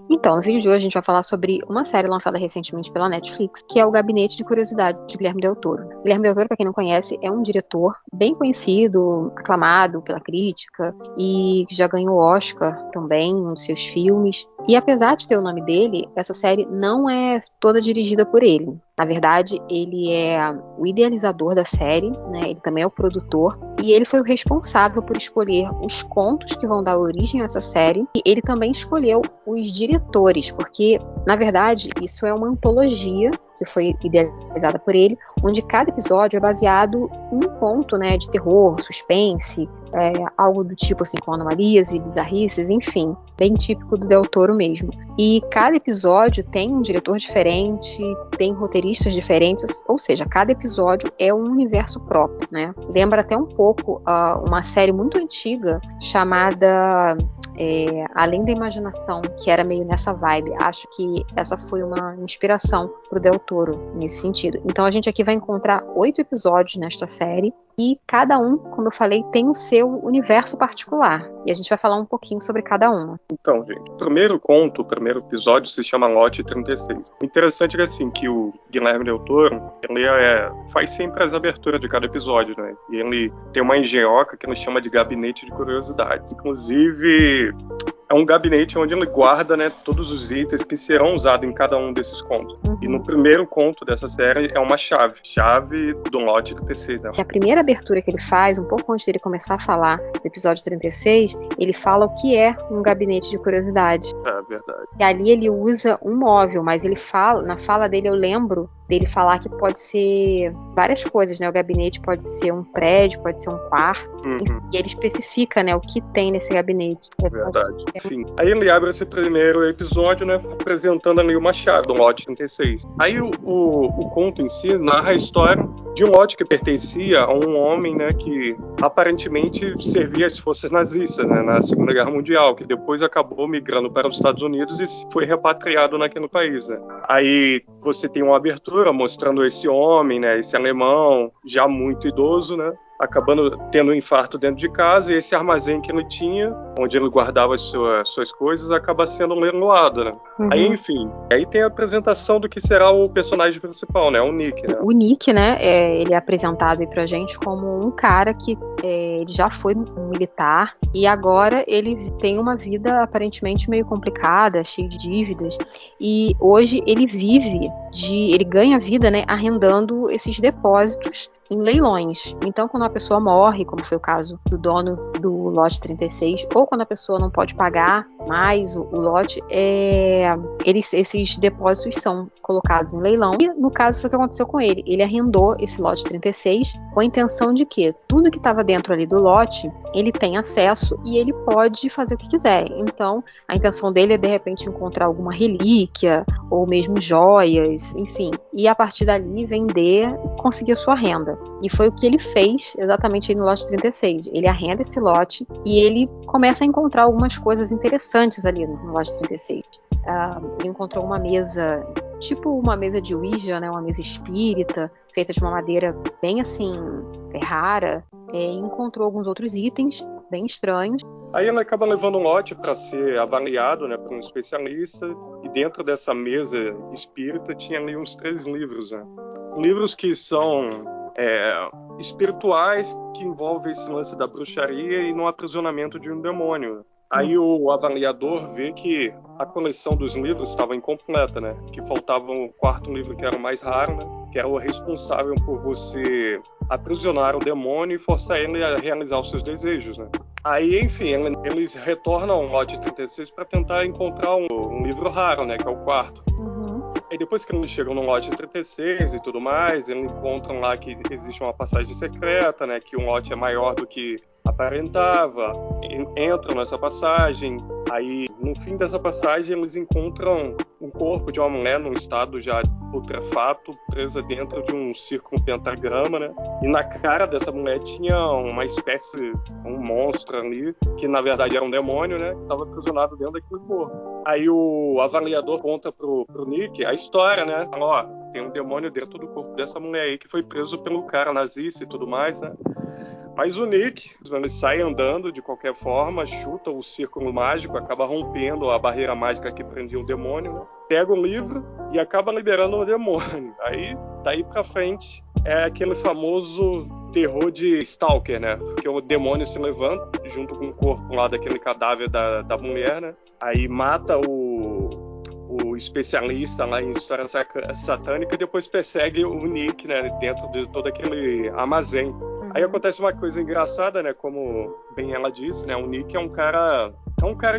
Então, no vídeo de hoje a gente vai falar sobre uma série lançada recentemente pela Netflix, que é o Gabinete de Curiosidade de Guilherme Del Toro. Guilherme Del Toro, para quem não conhece, é um diretor bem conhecido, aclamado pela crítica e que já ganhou Oscar também em um dos seus filmes. E apesar de ter o nome dele, essa série não é toda dirigida por ele. Na verdade, ele é o idealizador da série, né? Ele também é o produtor, e ele foi o responsável por escolher os contos que vão dar origem a essa série, e ele também escolheu os diretores, porque, na verdade, isso é uma antologia que foi idealizada por ele, onde cada episódio é baseado em um conto, né, de terror, suspense, algo do tipo assim, com anomalias e bizarrices, enfim, bem típico do Del Toro mesmo. E cada episódio tem um diretor diferente, tem roteiristas diferentes, ou seja, cada episódio é um universo próprio, né? Lembra até um pouco uma série muito antiga chamada Além da Imaginação, que era meio nessa vibe. Acho que essa foi uma inspiração pro Del Toro nesse sentido. Então a gente aqui vai encontrar 8 episódios nesta série, e cada um, como eu falei, tem o seu universo particular. E a gente vai falar um pouquinho sobre cada uma. Então, gente, o primeiro episódio se chama Lote 36. O interessante é assim, que o Guilherme Del Toro, ele faz sempre as aberturas de cada episódio, né? E ele tem uma engenhoca que ele chama de Gabinete de Curiosidades. Inclusive, é um gabinete onde ele guarda, né, todos os itens que serão usados em cada um desses contos. Uhum. E no primeiro conto dessa série é uma chave do Lote 36. Né? A primeira abertura que ele faz, um pouco antes dele começar a falar do episódio 36, ele fala o que é um gabinete de curiosidade. É verdade. E ali ele usa um móvel, mas ele fala, na fala dele eu lembro dele falar que pode ser várias coisas, né? O gabinete pode ser um prédio, pode ser um quarto. Uhum. E ele especifica, né, o que tem nesse gabinete. Verdade. Enfim, aí ele abre esse primeiro episódio, né, apresentando ali uma chave do lote 36. Aí o conto em si narra a história de um lote que pertencia a um homem, né, que aparentemente servia às forças nazistas, né, na Segunda Guerra Mundial, que depois acabou migrando para os Estados Unidos e foi repatriado naquele país, né. Aí você tem uma abertura mostrando esse homem, né, esse alemão, já muito idoso, né, acabando tendo um infarto dentro de casa, e esse armazém que ele tinha, onde ele guardava as suas coisas, acaba sendo leiloado, né? Uhum. Aí, enfim, aí tem a apresentação do que será o personagem principal, né? O Nick, né? O Nick, né, ele é apresentado aí pra gente como um cara que ele já foi militar, e agora ele tem uma vida aparentemente meio complicada, cheia de dívidas, e hoje ele ele ganha vida, né, arrendando esses depósitos em leilões. Então, quando uma pessoa morre, como foi o caso do dono do lote 36, ou quando a pessoa não pode pagar mais o lote, esses depósitos são colocados em leilão. E, no caso, foi o que aconteceu com ele. Ele arrendou esse lote 36 com a intenção de que tudo que estava dentro ali do lote, ele tem acesso e ele pode fazer o que quiser. Então, a intenção dele é, de repente, encontrar alguma relíquia ou mesmo joias, enfim. E, a partir dali, vender e conseguir a sua renda. E foi o que ele fez exatamente aí no lote 36. Ele arrenda esse lote e ele começa a encontrar algumas coisas interessantes ali no lote 36. Ele encontrou uma mesa, tipo uma mesa de Ouija, né, uma mesa espírita, feita de uma madeira bem assim, rara. Encontrou alguns outros itens bem estranhos. Aí ele acaba levando um lote para ser avaliado, né, por um especialista, e dentro dessa mesa espírita tinha ali uns 3 livros, né? Livros que são espirituais, que envolvem esse lance da bruxaria e no aprisionamento de um demônio. Aí o avaliador vê que a coleção dos livros estava incompleta, né? Que faltava um quarto livro que era o mais raro, né? Que era o responsável por você aprisionar o demônio e forçar ele a realizar os seus desejos, né? Aí, enfim, eles retornam ao lote 36 para tentar encontrar um livro raro, né? Que é o quarto. E depois que eles chegam no lote 36 e tudo mais, eles encontram lá que existe uma passagem secreta, né? Que um lote é maior do que aparentava. Entram nessa passagem. Aí, no fim dessa passagem, eles encontram um corpo de uma mulher num estado já putrefato, presa dentro de um círculo pentagrama, né? E na cara dessa mulher tinha uma espécie, um monstro ali, que na verdade era um demônio, né? Que estava aprisionado dentro daquele corpo. Aí o avaliador conta pro Nick a história, né? Fala, ó, tem um demônio dentro do corpo dessa mulher aí que foi preso pelo cara nazista e tudo mais, né? Mas o Nick, ele sai andando de qualquer forma, chuta o círculo mágico, acaba rompendo a barreira mágica que prendia o demônio, né? Pega o livro e acaba liberando o demônio. Aí, daí pra frente, é aquele famoso terror de Stalker, né? Porque o demônio se levanta junto com o corpo lá daquele cadáver da mulher, né? Aí mata o especialista lá em história satânica e depois persegue o Nick, né? Dentro de todo aquele armazém. Aí acontece uma coisa engraçada, né? Como bem ela disse, né? O Nick é um cara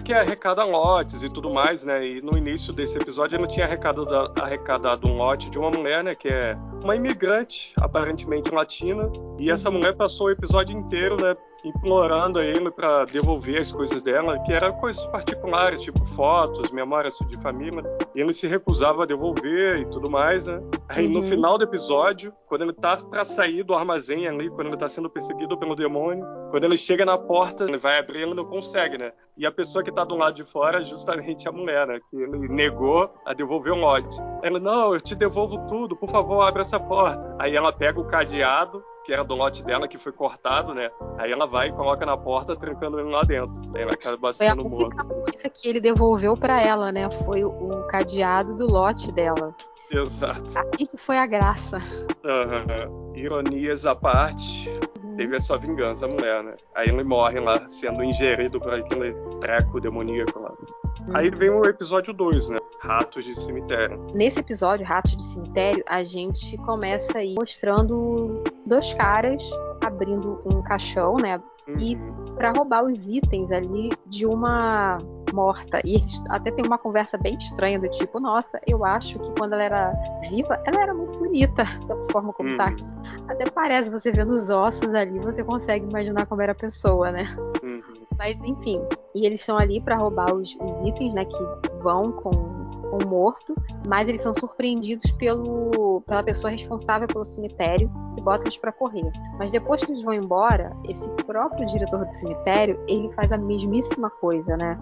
que arrecada lotes e tudo mais, né? E no início desse episódio ele tinha arrecadado um lote de uma mulher, né? Que é uma imigrante, aparentemente latina. E essa mulher passou o episódio inteiro, né? Implorando a ele para devolver as coisas dela, que eram coisas particulares, tipo fotos, memórias de família. E ele se recusava a devolver e tudo mais, né? Aí no final do episódio, quando ele tá para sair do armazém ali, quando ele tá sendo perseguido pelo demônio, quando ele chega na porta, ele vai abrir, ele não consegue, né? E a pessoa que tá do lado de fora é justamente a mulher, né? Que ele negou a devolver o lote. Ele, não, eu te devolvo tudo, por favor, abre essa porta. Aí ela pega o cadeado, que era do lote dela, que foi cortado, né? Aí ela vai e coloca na porta, trancando ele lá dentro. Aí ela acaba sendo morta. Foi a única coisa que ele devolveu pra ela, né? Foi o cadeado do lote dela. Exato. Aí que foi a graça. Ironias à parte, teve a sua vingança, a mulher, né? Aí ele morre lá, sendo ingerido por aquele treco demoníaco lá. Aí vem o episódio 2, né? Ratos de Cemitério. Nesse episódio, Ratos de Cemitério, a gente começa aí mostrando dois caras abrindo um caixão, né? E para roubar os itens ali de uma morta. E eles até tem uma conversa bem estranha do tipo, nossa, eu acho que quando ela era viva, ela era muito bonita, da forma como tá aqui. Até parece, você vendo os ossos ali, você consegue imaginar como era a pessoa, né? Mas enfim, e eles estão ali para roubar os itens, né, que vão com o morto, mas eles são surpreendidos pela pessoa responsável pelo cemitério e bota eles para correr. Mas depois que eles vão embora, esse próprio diretor do cemitério, ele faz a mesmíssima coisa, né?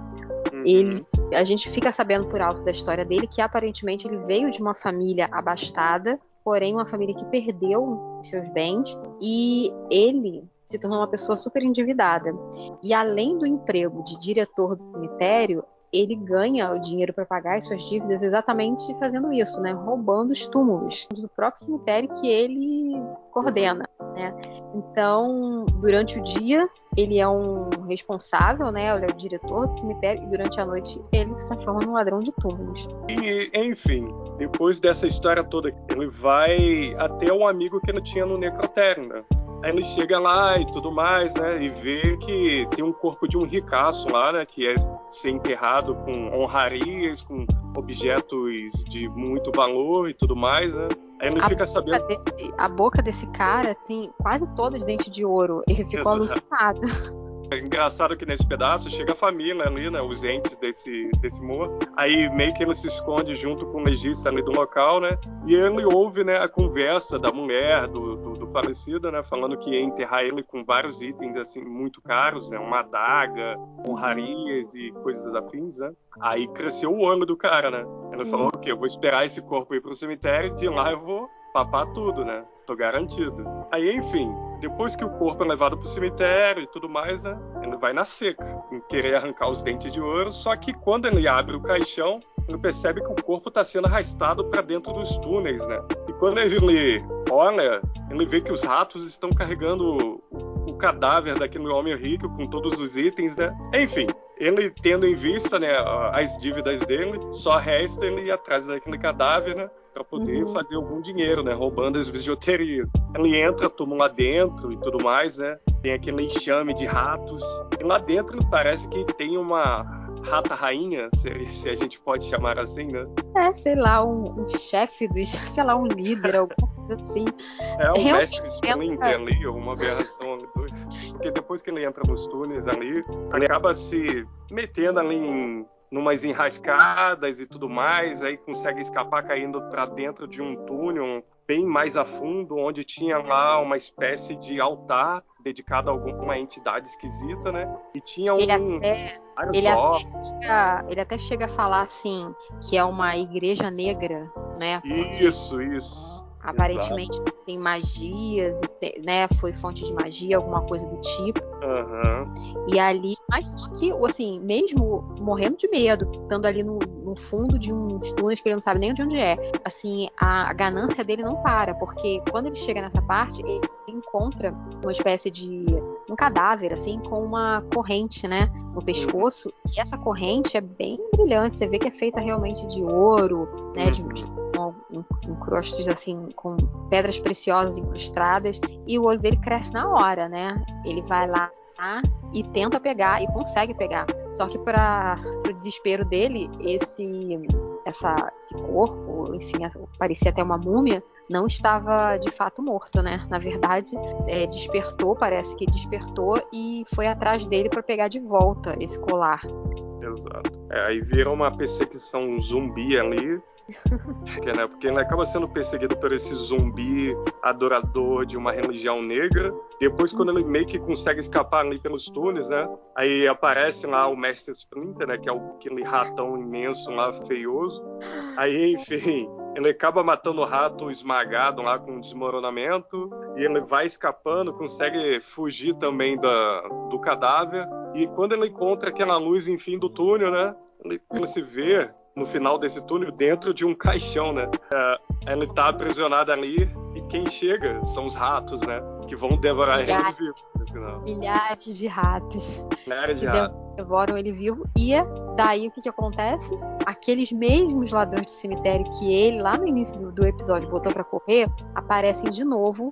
A gente fica sabendo por alto da história dele que aparentemente ele veio de uma família abastada, porém uma família que perdeu seus bens, e ele se tornou uma pessoa super endividada. E além do emprego de diretor do cemitério, ele ganha o dinheiro para pagar as suas dívidas exatamente fazendo isso, né? Roubando os túmulos do próprio cemitério que ele coordena, né? Então, durante o dia, ele é um responsável, né? Ele é o diretor do cemitério, e durante a noite ele se transforma num ladrão de túmulos. E, enfim, depois dessa história toda, ele vai até um amigo que ele tinha no necrotério, né? Aí ele chega lá e tudo mais, né? E vê que tem um corpo de um ricaço lá, né? Que é ser enterrado com honrarias, com objetos de muito valor e tudo mais, né? Aí ele fica sabendo... A boca desse cara tem quase toda de dente de ouro. Ele ficou alucinado. É engraçado que nesse pedaço chega a família ali, né? Os entes desse morto. Aí meio que ele se esconde junto com o legista ali do local, né? E ele ouve, né, a conversa da mulher, do falecido, né? Falando que ia enterrar ele com vários itens, assim, muito caros, né? Uma adaga, honrarias e coisas afins, né? Aí cresceu o olho do cara, né? Ele falou que eu vou esperar esse corpo ir pro cemitério e de lá eu vou papar tudo, né? Tô garantido. Aí, enfim, depois que o corpo é levado pro cemitério e tudo mais, né? Ele vai na seca, em querer arrancar os dentes de ouro, só que quando ele abre o caixão, ele percebe que o corpo tá sendo arrastado para dentro dos túneis, né? E quando ele olha, ele vê que os ratos estão carregando o cadáver daquele homem rico com todos os itens, né? Enfim, ele tendo em vista, né, as dívidas dele, só resta ele ir atrás daquele cadáver, né? Para poder fazer algum dinheiro, né? Roubando as bijuterias. Ele entra, toma lá dentro e tudo mais, né? Tem aquele enxame de ratos. E lá dentro parece que tem uma rata rainha, se a gente pode chamar assim, né? Sei lá, um chefe dos, sei lá, um líder, alguma coisa assim. É o mestre Splinter ali, ou uma aberração ali. Porque depois que ele entra nos túneis ali, ele acaba se metendo ali em numas enrascadas e tudo mais, aí consegue escapar caindo para dentro de um túnel bem mais a fundo, onde tinha lá uma espécie de altar dedicado a alguma entidade esquisita, né? E tinha ele até chega a falar assim, que é uma igreja negra, né? Isso. Aparentemente tem magias, né? Foi fonte de magia, alguma coisa do tipo. E ali, mas só que, assim, mesmo morrendo de medo, estando ali no fundo de uns túneis que ele não sabe nem de onde é, assim, a ganância dele não para, porque quando ele chega nessa parte, ele encontra uma espécie de um cadáver, assim, com uma corrente, né, no pescoço, e essa corrente é bem brilhante, você vê que é feita realmente de ouro, né, de encrustes, assim, com pedras preciosas incrustadas, e o olho dele cresce na hora, né, ele vai lá e tenta pegar, e consegue pegar, só que para o desespero dele, esse corpo, enfim, parecia até uma múmia, não estava de fato morto, né? Na verdade, parece que despertou e foi atrás dele para pegar de volta esse colar. Exato. Aí vira uma perseguição zumbi ali, porque ele acaba sendo perseguido por esse zumbi adorador de uma religião negra. Depois, quando ele meio que consegue escapar ali pelos túneis, né? Aí aparece lá o Mestre Splinter, né? Que é aquele ratão imenso lá, feioso. Aí, enfim, ele acaba matando o rato esmagado lá com um desmoronamento. E ele vai escapando, consegue fugir também do cadáver. E quando ele encontra aquela luz, enfim, do túnel, né? Ele se vê no final desse túnel dentro de um caixão, né? Ele tá aprisionado ali e quem chega são os ratos, né? Que vão devorar ele vivo no final. Milhares de ratos. Milhares de ratos. Devoram ele vivo. E daí o que acontece? Aqueles mesmos ladrões de cemitério que ele, lá no início do episódio, botou pra correr, aparecem de novo,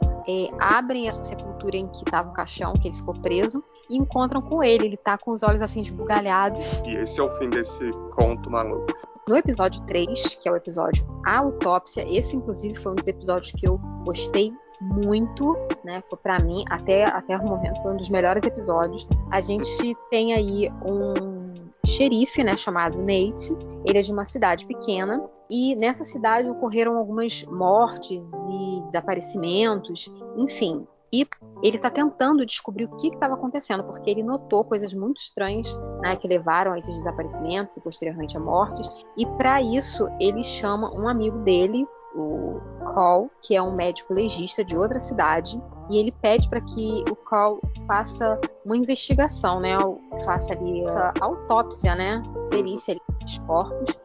abrem essa sepultura em que tava o caixão, que ele ficou preso, e encontram com ele. Ele tá com os olhos assim esbugalhados. E esse é o fim desse conto maluco. No episódio 3, que é o episódio A Autópsia, esse inclusive foi um dos episódios que eu gostei muito, né? Foi, pra mim, até o momento, foi um dos melhores episódios. A gente tem aí um xerife, né, chamado Nate. Ele é de uma cidade pequena e nessa cidade ocorreram algumas mortes e desaparecimentos, enfim. E ele está tentando descobrir o que estava acontecendo, porque ele notou coisas muito estranhas, né, que levaram a esses desaparecimentos e posteriormente a mortes. E para isso ele chama um amigo dele, o Cole, que é um médico legista de outra cidade, e ele pede para que o Cole faça uma investigação, né, faça ali essa autópsia, né, perícia ali dos corpos,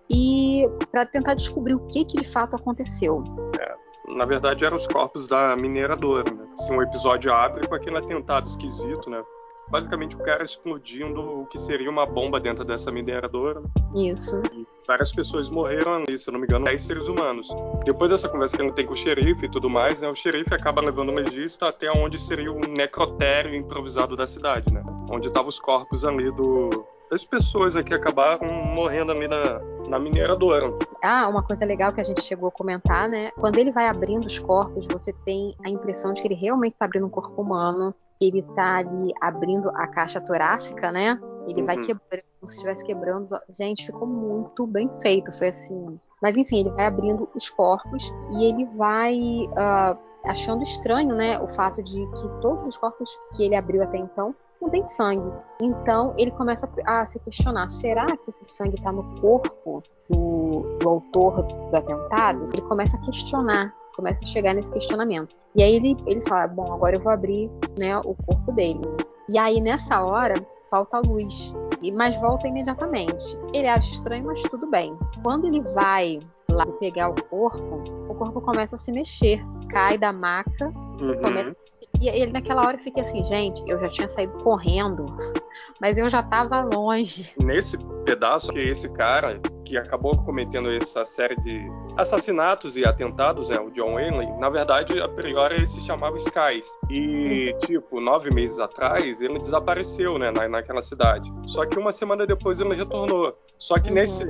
e para tentar descobrir o que de fato aconteceu. Na verdade, eram os corpos da mineradora, né? Assim, um episódio abre com aquele atentado esquisito, né? Basicamente, o cara explodindo o que seria uma bomba dentro dessa mineradora. Isso. E várias pessoas morreram ali, se eu não me engano, 10 seres humanos. Depois dessa conversa que ele tem com o xerife e tudo mais, né? O xerife acaba levando o legista até onde seria o necrotério improvisado da cidade, né? Onde estavam os corpos ali das pessoas que acabaram morrendo ali na mineradora. Uma coisa legal que a gente chegou a comentar, né? Quando ele vai abrindo os corpos, você tem a impressão de que ele realmente está abrindo um corpo humano. Ele está ali abrindo a caixa torácica, né? Ele vai quebrando, como se estivesse quebrando. Gente, ficou muito bem feito. Foi assim. Mas enfim, ele vai abrindo os corpos e ele vai achando estranho, né? O fato de que todos os corpos que ele abriu até então não tem sangue. Então ele começa a se questionar, será que esse sangue está no corpo do autor do atentado? Ele começa a questionar, começa a chegar nesse questionamento. E aí ele fala, bom, agora eu vou abrir, né, o corpo dele. E aí nessa hora falta a luz, mas volta imediatamente. Ele acha estranho, mas tudo bem. Quando ele vai lá pegar o corpo começa a se mexer, cai da maca, começa. E ele naquela hora fica assim, gente, eu já tinha saído correndo, mas eu já tava longe. Nesse pedaço, que esse cara que acabou cometendo essa série de assassinatos e atentados, né, o John Wayne, na verdade, a priori ele se chamava Skies. E, 9 meses atrás, ele desapareceu, né, naquela cidade. Só que uma semana depois ele retornou. Só que nesse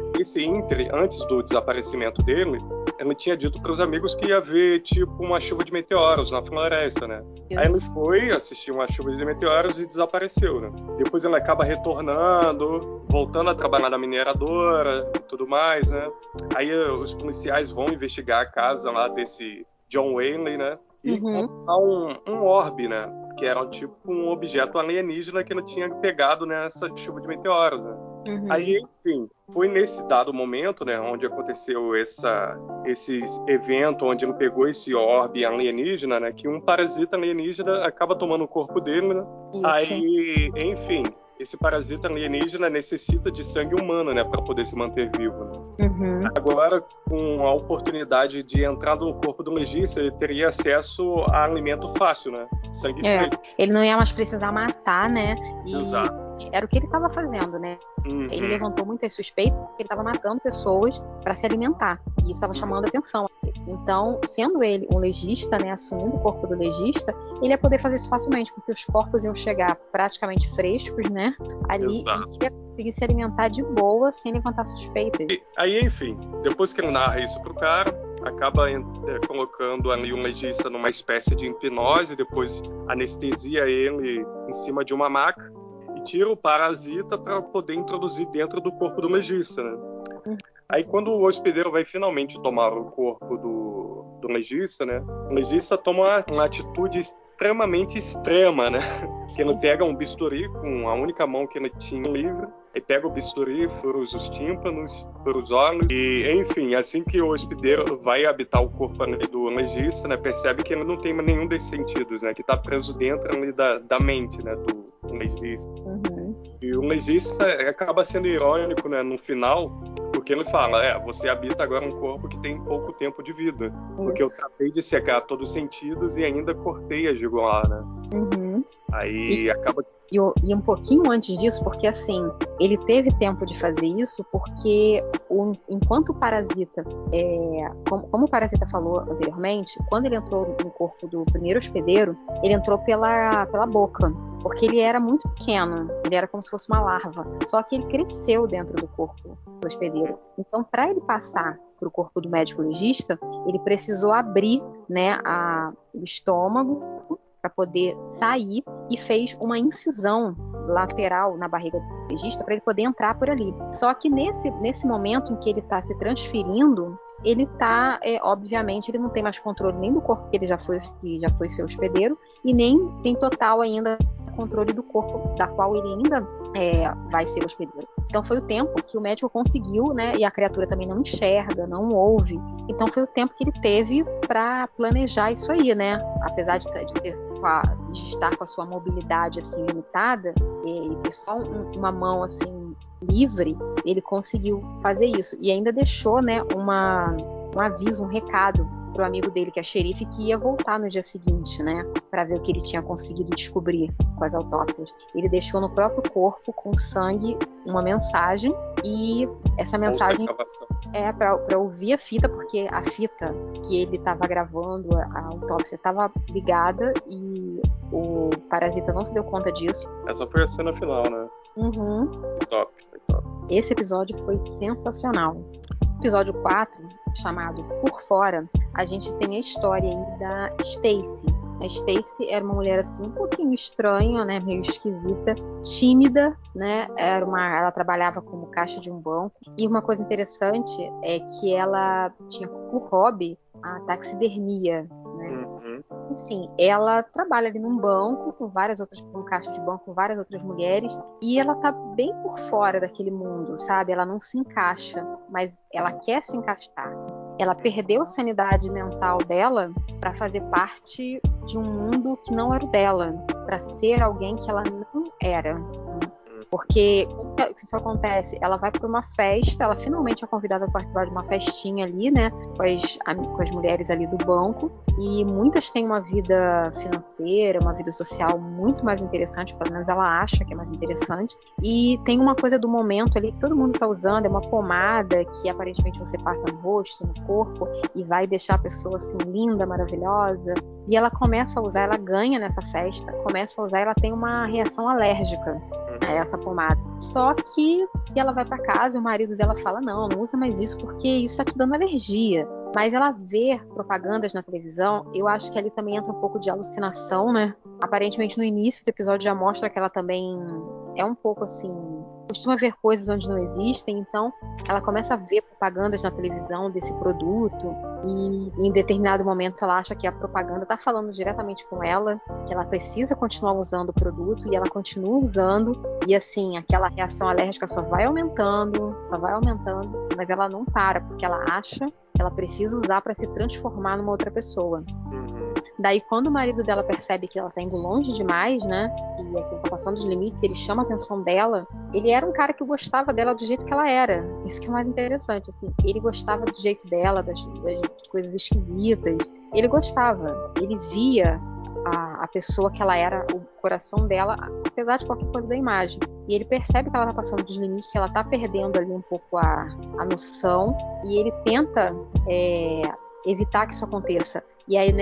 antes do desaparecimento dele, ele tinha dito para os amigos que ia haver, uma chuva de meteoros na floresta, né? Isso. Aí ele foi assistir uma chuva de meteoros e desapareceu, né? Depois ele acaba retornando, voltando a trabalhar na mineradora e tudo mais, né? Aí os policiais vão investigar a casa lá desse John Wayne, né? E encontram um orbe, né? Que era um objeto alienígena que ele tinha pegado nessa chuva de meteoros, né? Uhum. Aí, enfim, foi nesse dado momento, né, onde aconteceu esse evento, onde ele pegou esse orbe alienígena, né, que um parasita alienígena acaba tomando o corpo dele, né? Isso. Aí, enfim, esse parasita alienígena necessita de sangue humano, né, para poder se manter vivo, né? Uhum. Agora, com a oportunidade de entrar no corpo do legista, ele teria acesso a alimento fácil, né? Sangue fresco. Ele não ia mais precisar matar, né? E Exato. era o que ele estava fazendo, né? Uhum. Ele levantou muitas suspeitas porque ele estava matando pessoas para se alimentar. E isso estava chamando a atenção. Então, sendo ele um legista, né, assumindo o corpo do legista, ele ia poder fazer isso facilmente, porque os corpos iam chegar praticamente frescos, né? Ali, Exato. e ele ia conseguir se alimentar de boa, sem levantar suspeitas. Aí, enfim, depois que ele narra isso pro cara, acaba colocando ali o legista numa espécie de hipnose, depois anestesia ele em cima de uma maca e tira o parasita para poder introduzir dentro do corpo do legista, né? Aí quando o hospedeiro vai finalmente tomar o corpo do legista, né? O legista toma uma atitude extremamente extrema, né? Que ele pega um bisturi com a única mão que ele tinha livre, aí pega o bisturi, fura os tímpanos, fura os olhos, e enfim, assim que o hospedeiro vai habitar o corpo do legista, né? Percebe que ele não tem nenhum desses sentidos, né? Que tá preso dentro ali da mente, né? Do legista. Uhum. E o legista acaba sendo irônico, né? No final, porque ele fala, você habita agora um corpo que tem pouco tempo de vida. Porque eu tratei de cegar todos os sentidos e ainda cortei a jugular, né? Uhum. Aí acaba... E um pouquinho antes disso, porque assim, ele teve tempo de fazer isso porque enquanto o parasita, como o parasita falou anteriormente, quando ele entrou no corpo do primeiro hospedeiro, ele entrou pela boca, porque ele era muito pequeno, ele era como se fosse uma larva, só que ele cresceu dentro do corpo do hospedeiro. Então, para ele passar para o corpo do médico legista, ele precisou abrir, né, o estômago para poder sair e fez uma incisão lateral na barriga do legista para ele poder entrar por ali. Só que nesse momento em que ele está se transferindo, ele está, obviamente, ele não tem mais controle nem do corpo que ele já foi seu hospedeiro e nem tem total ainda controle do corpo da qual ele ainda vai ser hospedeiro. Então foi o tempo que o médico conseguiu, né? E a criatura também não enxerga, não ouve. Então foi o tempo que ele teve para planejar isso aí, né? Apesar de estar com a sua mobilidade assim limitada e ter só uma mão assim livre, ele conseguiu fazer isso e ainda deixou, né? Um aviso, um recado pro amigo dele, que é xerife, que ia voltar no dia seguinte, né, para ver o que ele tinha conseguido descobrir com as autópsias. Ele deixou no próprio corpo, com sangue, uma mensagem, e essa mensagem é para ouvir a fita, porque a fita que ele estava gravando, a autópsia, estava ligada e o parasita não se deu conta disso. Essa foi a cena final, né? Uhum. Foi top. Esse episódio foi sensacional. Episódio 4, chamado Por Fora, a gente tem a história aí da Stacy. A Stacy era uma mulher assim um pouquinho estranha, né, meio esquisita, tímida, né? Ela trabalhava como caixa de um banco. E uma coisa interessante é que ela tinha por hobby a taxidermia, né? Enfim, ela trabalha ali num banco com um caixa de banco com várias outras mulheres, e ela tá bem por fora daquele mundo, sabe? Ela não se encaixa, mas ela quer se encaixar. Ela perdeu a sanidade mental dela para fazer parte de um mundo que não era o dela, para ser alguém que ela não era. Porque o que isso acontece? Ela vai para uma festa, ela finalmente é convidada a participar de uma festinha ali, né? Com as mulheres ali do banco. E muitas têm uma vida financeira, uma vida social muito mais interessante, pelo menos ela acha que é mais interessante. E tem uma coisa do momento ali que todo mundo está usando, é uma pomada que aparentemente você passa no rosto, no corpo, e vai deixar a pessoa assim linda, maravilhosa. E ela começa a usar, ela ganha nessa festa, começa a usar, ela tem uma reação alérgica a essa pomada. Só que ela vai para casa e o marido dela fala, não usa mais isso porque isso está te dando alergia. Mas ela vê propagandas na televisão, eu acho que ali também entra um pouco de alucinação, né? Aparentemente no início do episódio já mostra que ela também é um pouco assim, costuma ver coisas onde não existem, então ela começa a ver propagandas na televisão desse produto e em determinado momento ela acha que a propaganda está falando diretamente com ela, que ela precisa continuar usando o produto e ela continua usando e assim, aquela reação alérgica só vai aumentando, mas ela não para, porque ela acha que ela precisa usar para se transformar numa outra pessoa. Daí, quando o marido dela percebe que ela tá indo longe demais, né? Que aquilo tá passando dos limites, ele chama a atenção dela. Ele era um cara que gostava dela do jeito que ela era. Isso que é mais interessante, assim. Ele gostava do jeito dela, das coisas esquisitas. Ele gostava. Ele via a pessoa que ela era, o coração dela, apesar de qualquer coisa da imagem. E ele percebe que ela tá passando dos limites, que ela tá perdendo ali um pouco a noção. E ele tenta evitar que isso aconteça. E aí,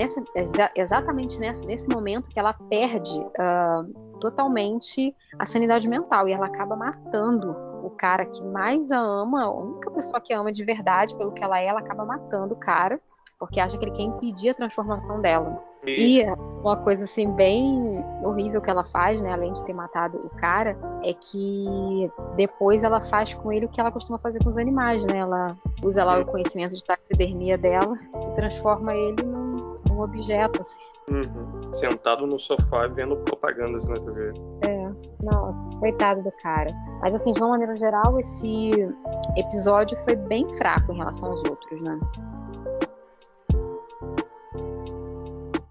exatamente nesse momento que ela perde totalmente a sanidade mental. E ela acaba matando o cara que mais a ama, a única pessoa que a ama de verdade, pelo que ela acaba matando o cara, porque acha que ele quer impedir a transformação dela. E uma coisa assim bem horrível que ela faz, né, além de ter matado o cara, é que depois ela faz com ele o que ela costuma fazer com os animais, né? Ela usa lá o conhecimento de taxidermia dela e transforma ele num objeto, assim. Sentado no sofá vendo propagandas na TV. Nossa, coitado do cara. Mas assim, de uma maneira geral, esse episódio foi bem fraco em relação aos outros, né?